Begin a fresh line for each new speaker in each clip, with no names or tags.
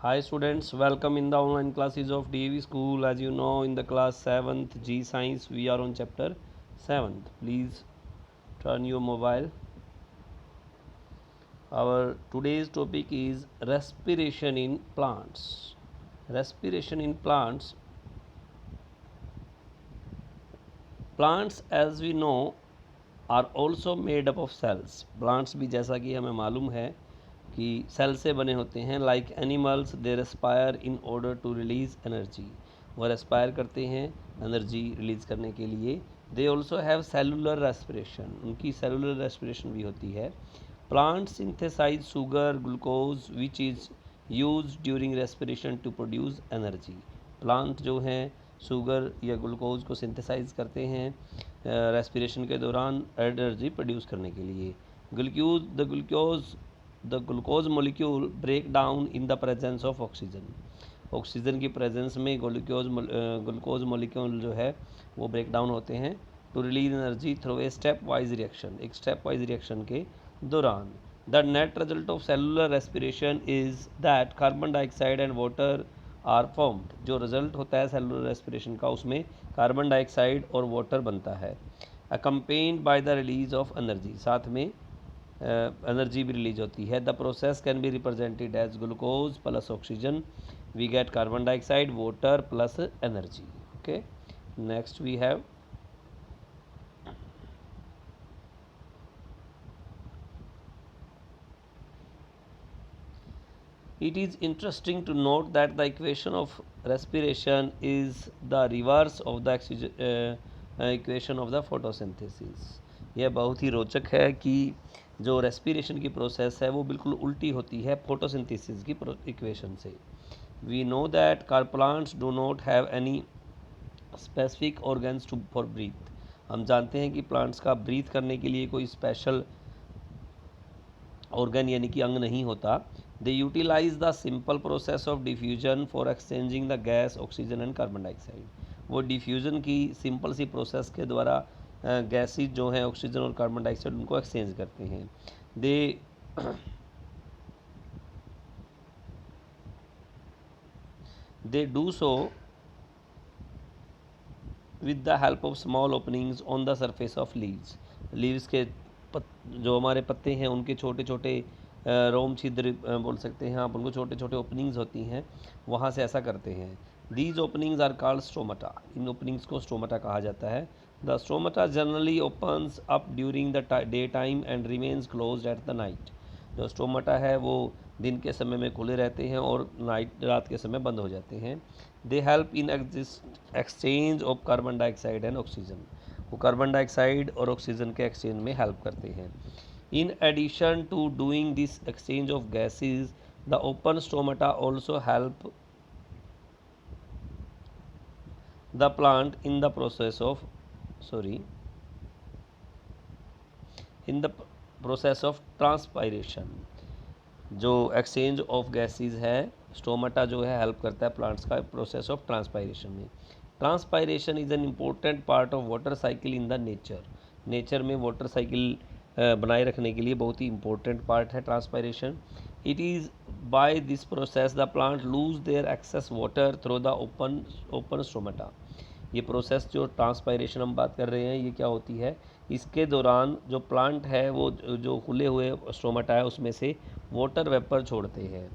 Hi students, welcome in the online classes of DAV school. As you know, in the class 7th G Science, we are on chapter 7th. Please turn your mobile. Our today's topic is respiration in plants. Respiration in plants. Plants, as we know, are also made up of cells. Plants भी जैसा कि हमें मालूम है कि cell से बने होते हैं. Like animals they respire in order to release energy. वो रेस्पायर करते हैं एनर्जी रिलीज करने के लिए. They also have cellular respiration. उनकी सेलुलर रेस्पिरेशन भी होती है. Plant synthesize sugar glucose which is use during respiration to produce energy. Plant जो हैं शुगर या ग्लूकोज को सिंथेसाइज करते हैं रेस्पिरेशन के दौरान एनर्जी प्रोड्यूस करने के लिए. The glucose molecule break down in the presence of oxygen. Oxygen की प्रेजेंस में ग्लूकोज मोलिक्यूल जो है वो ब्रेक डाउन होते हैं to release energy through a step wise reaction. एक स्टेप वाइज रिएक्शन के दौरान. The net result of cellular respiration is that carbon dioxide and water are formed. जो रिजल्ट होता है सेलुलर रेस्पिरेशन का उसमें कार्बन डाइऑक्साइड और वाटर बनता है. Accompanied by the release of energy. साथ में एनर्जी भी रिलीज होती है. The process can be represented as glucose plus oxygen. We get carbon dioxide water plus energy. Okay, next we have it is interesting to note that the equation of respiration is the reverse of the equation of the photosynthesis. यह बहुत ही रोचक है कि जो respiration की process है वो बिल्कुल उल्टी होती है फोटोसिंथेसिस की इक्वेशन से. We know that plants do not have any specific organs to for breath. हम जानते हैं कि प्लांट्स का ब्रीथ करने के लिए कोई स्पेशल ऑर्गन यानी कि अंग नहीं होता. They utilize the simple process of diffusion for exchanging the gas oxygen and carbon dioxide. वो डिफ्यूजन की सिंपल सी प्रोसेस के द्वारा गैसेज जो हैं ऑक्सीजन और कार्बन डाइऑक्साइड उनको एक्सचेंज करते हैं. They do so with the help of small openings on the surface of leaves. Leaves के जो हमारे पत्ते हैं उनके छोटे छोटे रोम छिद्र बोल सकते हैं आप उनको. छोटे छोटे ओपनिंग्स होती हैं वहाँ से ऐसा करते हैं. These openings are called stomata. इन ओपनिंग्स को स्टोमाटा कहा जाता है. The stomata generally opens up during the day time and remains closed at the night. जो स्टोमाटा है वो दिन के समय में खुले रहते हैं और रात के समय बंद हो जाते हैं. They help in exchange of carbon dioxide and oxygen. वो कार्बन डाइऑक्साइड और ऑक्सीजन के एक्सचेंज में हेल्प करते हैं. In addition to doing this exchange of gases, the open stomata also help the plant in the process of transpiration. जो exchange of gases है stomata जो है हेल्प करता है प्लांट्स का प्रोसेस ऑफ ट्रांसपायरेशन में. Transpiration is an important part of water cycle in the nature. Nature में water cycle बनाए रखने के लिए बहुत ही इंपॉर्टेंट पार्ट है transpiration. It is by this process the plant lose their excess water through the open stomata. ये process जो transpiration हम बात कर रहे हैं ये क्या होती है, इसके दौरान जो प्लांट है वो जो खुले हुए स्टोमाटा है उसमें से वाटर वेपर छोड़ते हैं.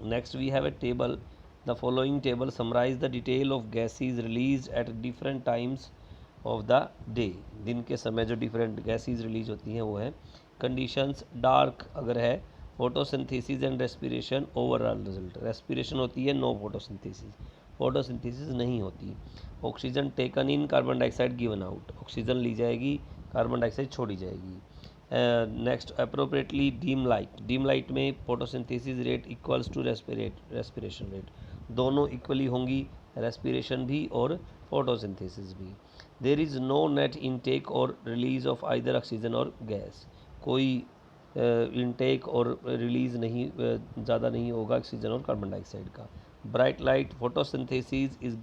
Next we have a table. The following table summarise the detail of gases release at different times of the day. दिन के समय जो डिफरेंट गैसेज रिलीज होती हैं वो है. कंडीशंस डार्क अगर है. Photosynthesis and respiration overall result. Respiration होती है नो फोटोसिंथेसिस. फोटोसिंथेसिस नहीं होती. Oxygen taken in carbon dioxide given out. Oxygen ली जाएगी कार्बन डाइऑक्साइड छोड़ी जाएगी. Next appropriately dim light. Dim light में photosynthesis rate equals to respiration rate. दोनों इक्वली होंगी, रेस्पिरेशन भी और फोटोसिंथेसिस भी. There is no net intake और रिलीज ऑफ आइदर ऑक्सीजन और गैस. कोई इनटेक और रिलीज़ नहीं ज़्यादा नहीं होगा ऑक्सीजन और कार्बन डाइऑक्साइड का. Bright light photosynthesis is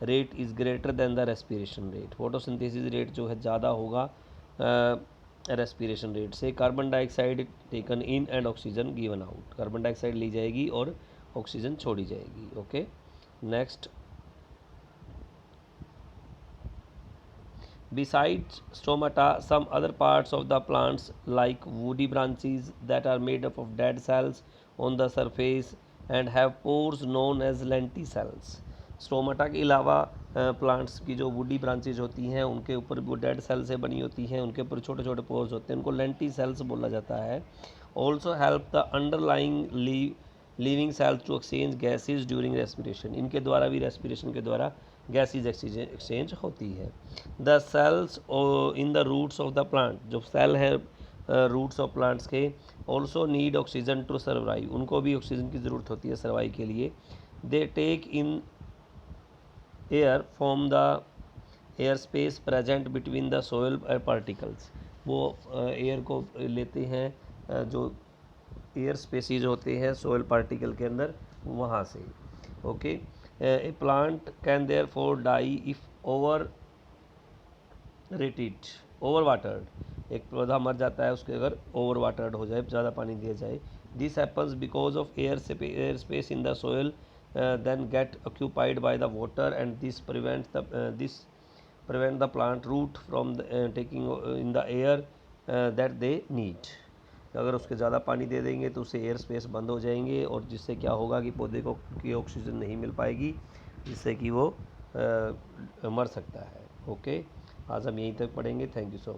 rate is greater than the respiration rate. Photosynthesis rate जो है ज़्यादा होगा रेस्पिरेशन रेट से। Carbon dioxide taken in and oxygen given out, carbon dioxide ली जाएगी और ऑक्सीजन छोड़ी जाएगी। Okay, next, besides stomata, some other parts of the plants like woody branches that are made up of dead cells on the surface and have pores known as lenticels। Stomata के अलावा plants की जो woody branches होती हैं उनके ऊपर वो dead cell से बनी होती हैं, उनके ऊपर छोटे छोटे पोर्स होते हैं, उनको लेंटिसेल्स बोला जाता है। Also help the underlying living cells to exchange gases during respiration, इनके द्वारा भी रेस्पिरेशन के द्वारा गैसेज एक्सचेंज होती है। The cells in the roots of the plant, जो सेल है रूट्स ऑफ प्लांट्स के, also need oxygen to survive, उनको भी ऑक्सीजन की ज़रूरत होती है सर्वाइव के लिए। They take in air from the air space present between the soil particles, वो एयर को लेते हैं जो एयर स्पेसीज होते हैं सोयल पार्टिकल के अंदर, वहाँ से। Okay, a plant can therefore die if over rated, over watered, एक पौधा मर जाता है उसके अगर ओवर वाटर्ड हो जाए, ज़्यादा पानी दिया जाए। This happens because of air space in the soil then get occupied by the water and this prevent the plant root from taking in the air that they need। अगर उसके ज़्यादा पानी दे देंगे तो उससे एयर स्पेस बंद हो जाएंगे और जिससे क्या होगा कि पौधे को की ऑक्सीजन नहीं मिल पाएगी, जिससे कि वो मर सकता है। ओके, आज हम यहीं तक पढ़ेंगे। Thank you so much.